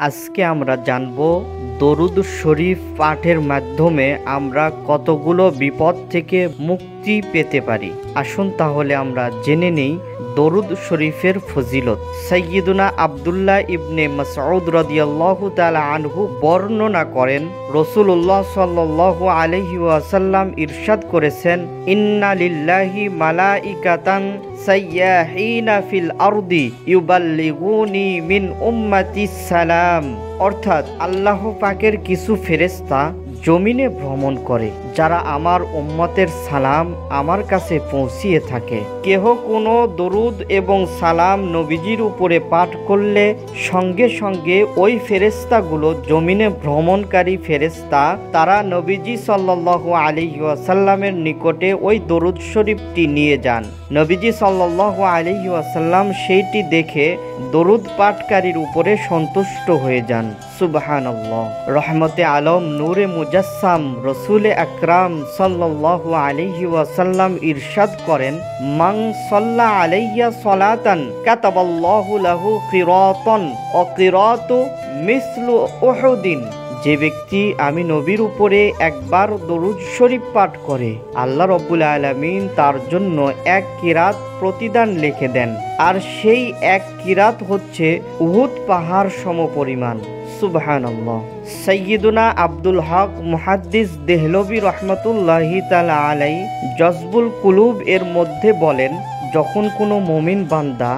আজকে আমরা জানব দরুদ শরীফ পাঠের মাধ্যমে আমরা কতগুলো বিপদ থেকে মুক্তি পেতে পারি। আসুন তাহলে আমরা জেনে নেই দরুদ শরীফের ফজিলত। সাইয়্যিদুনা আব্দুল্লাহ ইবনে মাসউদ রাদিয়াল্লাহু তাআলা আনহু বর্ণনা করেন, রাসূলুল্লাহ সাল্লাল্লাহু আলাইহি ওয়াসাল্লাম ইরশাদ করেছেন, ইন্না লিল্লাহি মালাইকাতান সাইয়াহিনা ফিল আরদি ইউবাল্লিগুনি মিন উম্মাতিস সালাম। অর্থাৎ আল্লাহ পাকের কিছু ফেরেশতা জমিনে ভ্রমণ করে, যারা আমার উম্মতের সালাম আমার কাছে পৌঁছিয়ে থাকে। কেহ কোনো দরুদ এবং সালাম নবীজির উপরে পাঠ করলে সঙ্গে সঙ্গে ওই ফেরেশতাগুলো জমিনে ভ্রমণকারী ফেরেশতা, তারা নবীজি সাল্লাল্লাহু আলাইহি ওয়াসাল্লামের নিকটে ওই দরুদ শরীফটি নিয়ে যান। নবীজি সাল্লাল্লাহু আলাইহি ওয়াসাল্লাম সেইটি দেখে দরুদ পাঠকারীর উপরে সন্তুষ্ট হয়ে যান। সুবহানাল্লাহ। রহমতে আলম নূরে মুজাসসাম রসুল আকরাম সাল্লাল্লাহু আলাইহি ওয়াসাল্লাম ইরশাদ করেন, মান সাল্লা আলাইয়া সালাতান কাতাবাল্লাহু লাহু কিরাতান ওয়া কিরাতু মিসলু উহুদিন। যে ব্যক্তি আমি নবীর উপরে একবার দরুদ শরীফ পাঠ করে, আল্লাহ রাব্বুল আলামিন তার জন্য এক কিরাত প্রতিদান লিখে দেন, আর সেই এক কিরাত হচ্ছে উহুদ পাহাড় সমপরিমাণ। সুবহানাল্লাহ। সাইয়্যিদুনা আব্দুল হক মুহাদ্দিস দেহলভী রহমাতুল্লাহি তাআলা আলাইহি জজবুল কুলুব এর মধ্যে বলেন, যখন কোনো মুমিন বান্দা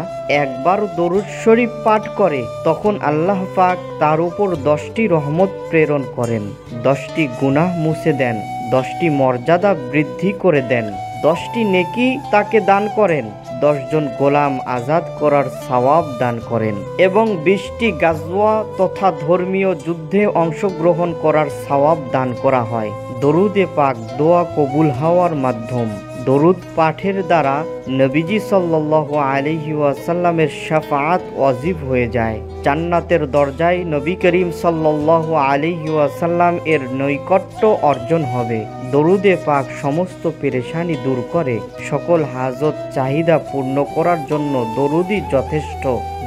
একবার দরুদ শরীফ পাঠ করে, তখন আল্লাহ পাক তার উপর 10টি রহমত প্রেরণ করেন, 10টি গুনাহ মুছে দেন, 10টি মর্যাদা বৃদ্ধি করে দেন, 10টি নেকি তাকে দান করেন, 10 জন গোলাম আজাদ করার সওয়াব দান করেন এবং 20টি গাজওয়া তথা ধর্মীয় যুদ্ধে অংশগ্রহণ করার সওয়াব দান করা হয়। দরুদে পাক দোয়া কবুল হওয়ার মাধ্যম। দরুদ পাঠের দ্বারা নবীজি সাল্লাল্লাহু আলাইহি ওয়াসাল্লামের শাফাআত ওয়াজিব হয়ে যায়। জান্নাতের দরজায় নবী করিম সাল্লাল্লাহু আলাইহি ওয়াসাল্লাম এর নৈকট্য অর্জন হবে। দরুদে পাক সমস্ত পেরেশানি দূর করে, সকল হাজত চাহিদা পূর্ণ করার জন্য দরুদই যথেষ্ট।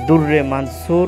দুররে মানসুর।